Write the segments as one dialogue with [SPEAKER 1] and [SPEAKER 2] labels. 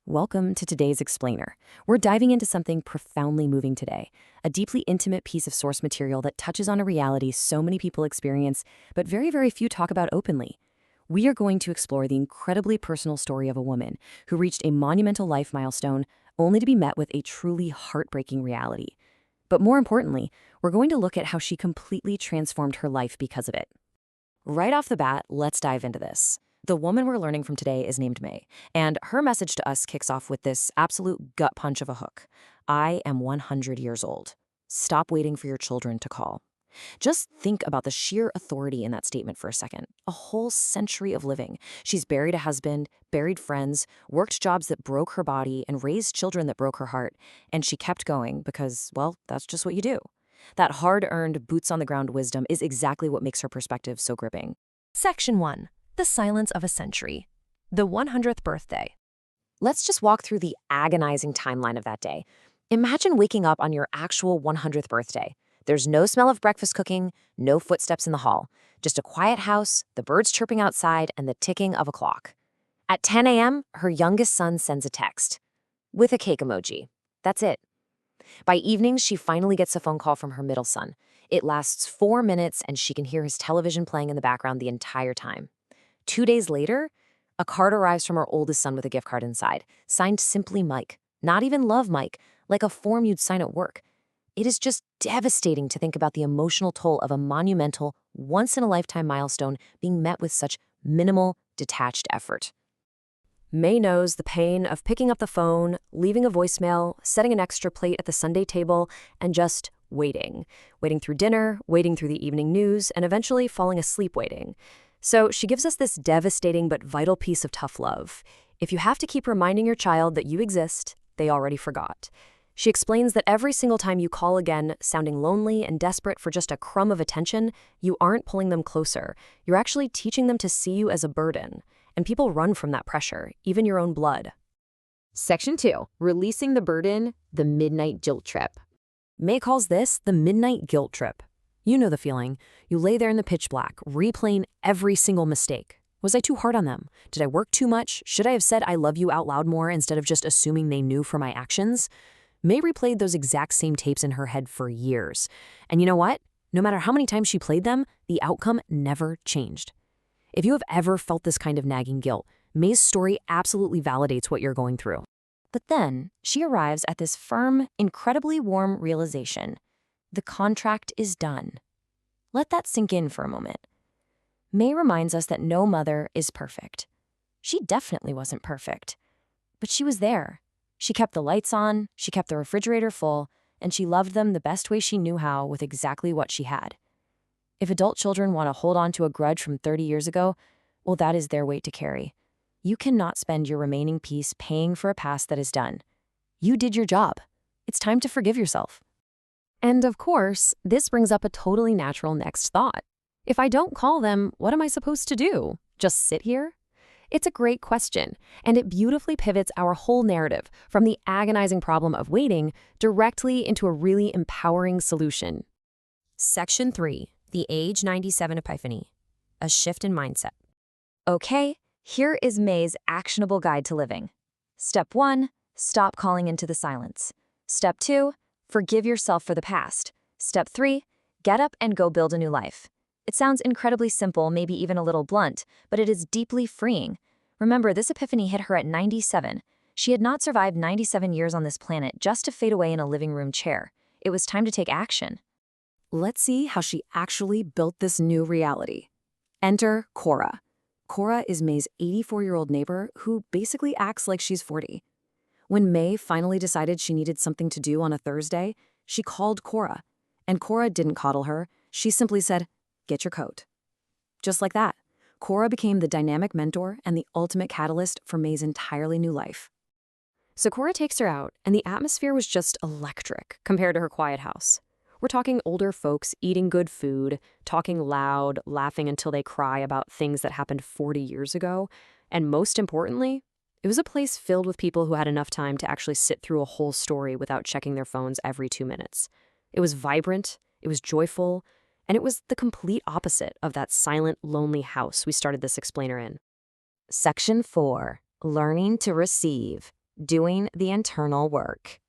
[SPEAKER 1] Welcome to today's Explainer. We're diving into something profoundly moving today, a deeply intimate piece of source material that touches on a reality so many people experience, but very few talk about openly. We are going to explore the incredibly personal story of a woman who reached a monumental life milestone only to be met with a truly heartbreaking reality. But more importantly, we're going to look at how she completely transformed her life because of it. Right off the bat, let's dive into this. The woman we're learning from today is named May, and her message to us kicks off with this absolute gut punch of a hook. I am 100 years old. Stop waiting for your children to call. Just think about the sheer authority in that statement for a second. A whole century of living. She's buried a husband, buried friends, worked jobs that broke her body, and raised children that broke her heart. And she kept going because, well, that's just what you do. That hard-earned, boots-on-the-ground wisdom is exactly what makes her perspective so gripping.
[SPEAKER 2] Section 1. The Silence of a Century. The 100th birthday.
[SPEAKER 1] Let's just walk through the agonizing timeline of that day. Imagine waking up on your actual 100th birthday. There's no smell of breakfast cooking, no footsteps in the hall, just a quiet house, the birds chirping outside, and the ticking of a clock. At 10 a.m., her youngest son sends a text with a cake emoji. That's it. By evening, she finally gets a phone call from her middle son. It lasts 4 minutes, and she can hear his television playing in the background the entire time. 2 days later, a card arrives from her oldest son with a gift card inside, signed simply Mike. Not even Love Mike, like a form you'd sign at work. It is just devastating to think about the emotional toll of a monumental, once-in-a-lifetime milestone being met with such minimal, detached effort. May knows the pain of picking up the phone, leaving a voicemail, setting an extra plate at the Sunday table, and just waiting. Waiting through dinner, waiting through the evening news, and eventually falling asleep waiting. So she gives us this devastating but vital piece of tough love. If you have to keep reminding your child that you exist, they already forgot. She explains that every single time you call again, sounding lonely and desperate for just a crumb of attention, you aren't pulling them closer. You're actually teaching them to see you as a burden. And people run from that pressure, even your own blood. Section 2. Releasing the burden, the midnight guilt trip. May calls this the midnight guilt trip. You know the feeling. You lay there in the pitch black, replaying every single mistake. Was I too hard on them? Did I work too much? Should I have said I love you out loud more instead of just assuming they knew for my actions? May replayed those exact same tapes in her head for years. And you know what? No matter how many times she played them, the outcome never changed. If you have ever felt this kind of nagging guilt, May's story absolutely validates what you're going through. But then, she arrives at this firm, incredibly warm realization. The contract is done. Let that sink in for a moment. May reminds us that no mother is perfect. She definitely wasn't perfect. But she was there. She kept the lights on, she kept the refrigerator full, and she loved them the best way she knew how with exactly what she had. If adult children want to hold on to a grudge from 30 years ago, well, that is their weight to carry. You cannot spend your remaining peace paying for a past that is done. You did your job. It's time to forgive yourself. And of course, this brings up a totally natural next thought. If I don't call them, what am I supposed to do? Just sit here? It's a great question, and it beautifully pivots our whole narrative from the agonizing problem of waiting directly into a really empowering solution. Section 3. The Age 97 Epiphany. A shift in mindset. Okay, here is May's actionable guide to living. Step 1. Stop calling into the silence. Step 2. Forgive yourself for the past. Step 3. Get up and go build a new life. It sounds incredibly simple, maybe even a little blunt, but it is deeply freeing. Remember, this epiphany hit her at 97. She had not survived 97 years on this planet just to fade away in a living room chair. It was time to take action. Let's see how she actually built this new reality. Enter Cora. Cora is May's 84-year-old neighbor who basically acts like she's 40. When May finally decided she needed something to do on a Thursday, she called Cora. And Cora didn't coddle her. She simply said, "Get your coat." Just like that, Cora became the dynamic mentor and the ultimate catalyst for May's entirely new life. So Cora takes her out, and the atmosphere was just electric compared to her quiet house. We're talking older folks eating good food, talking loud, laughing until they cry about things that happened 40 years ago. And most importantly, it was a place filled with people who had enough time to actually sit through a whole story without checking their phones every 2 minutes. It was vibrant, it was joyful, and it was the complete opposite of that silent, lonely house we started this explainer in. Section 4. Learning to receive. doing the internal work.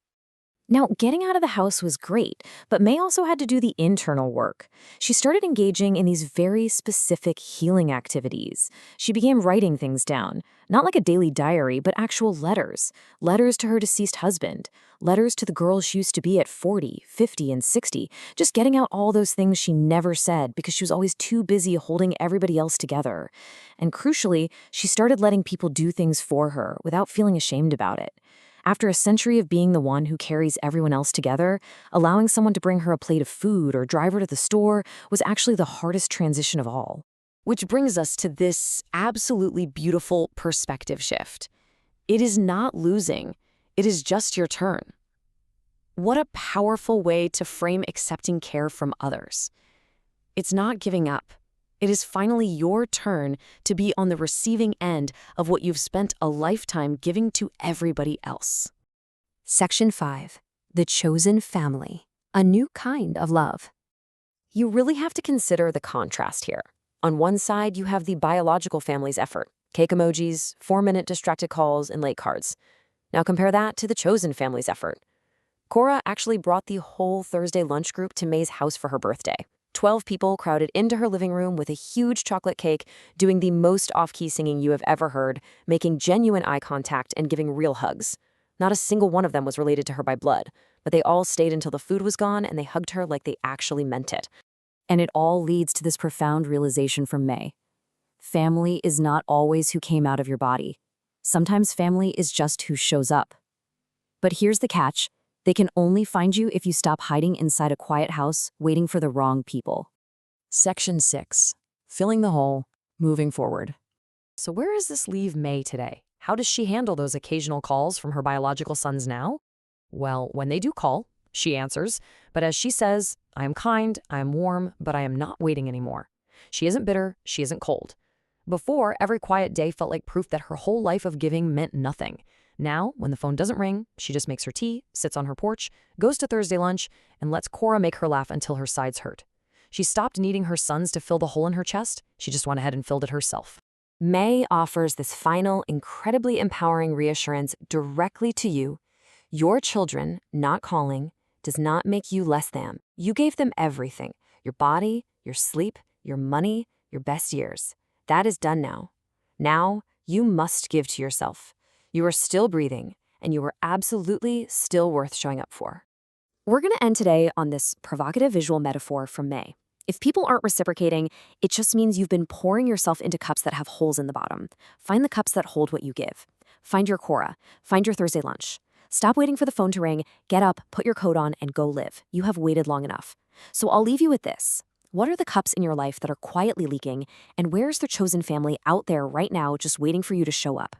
[SPEAKER 2] Now, getting out of the house was great, but May also had to do the internal work. She started engaging in these very specific healing activities. She began writing things down, not like a daily diary, but actual letters. Letters to her deceased husband, letters to the girl she used to be at 40, 50, and 60, just getting out all those things she never said because she was always too busy holding everybody else together. And crucially, she started letting people do things for her without feeling ashamed about it. After a century of being the one who carries everyone else together, allowing someone to bring her a plate of food or drive her to the store was actually the hardest transition of all. Which brings us to this absolutely beautiful perspective shift. It is not losing, it is just your turn. What a powerful way to frame accepting care from others. It's not giving up. It is finally your turn to be on the receiving end of what you've spent a lifetime giving to everybody else.
[SPEAKER 1] Section 5. The Chosen Family. A new kind of love. You really have to consider the contrast here. On one side, you have the biological family's effort. Cake emojis, 4-minute distracted calls, and late cards. Now compare that to the chosen family's effort. Cora actually brought the whole Thursday lunch group to May's house for her birthday. 12 people crowded into her living room with a huge chocolate cake, doing the most off-key singing you have ever heard, making genuine eye contact and giving real hugs. Not a single one of them was related to her by blood, but they all stayed until the food was gone and they hugged her like they actually meant it. And it all leads to this profound realization from May. Family is not always who came out of your body. Sometimes family is just who shows up. But here's the catch. They can only find you if you stop hiding inside a quiet house, waiting for the wrong people.
[SPEAKER 2] Section 6. Filling the hole, moving forward. So where does this leave May today? How does she handle those occasional calls from her biological sons now? Well, when they do call, she answers, but as she says, I am kind, I am warm, but I am not waiting anymore. She isn't bitter, she isn't cold. Before, every quiet day felt like proof that her whole life of giving meant nothing. Now, when the phone doesn't ring, she just makes her tea, sits on her porch, goes to Thursday lunch, and lets Cora make her laugh until her sides hurt. She stopped needing her sons to fill the hole in her chest. She just went ahead and filled it herself.
[SPEAKER 1] May offers this final, incredibly empowering reassurance directly to you. Your children not calling does not make you less than. You gave them everything, your body, your sleep, your money, your best years. That is done now. Now, you must give to yourself. You are still breathing, and you are absolutely still worth showing up for. We're going to end today on this provocative visual metaphor from May. If people aren't reciprocating, it just means you've been pouring yourself into cups that have holes in the bottom. Find the cups that hold what you give. Find your Cora. Find your Thursday lunch. Stop waiting for the phone to ring. Get up, put your coat on, and go live. You have waited long enough. So I'll leave you with this. What are the cups in your life that are quietly leaking, and where's the chosen family out there right now just waiting for you to show up?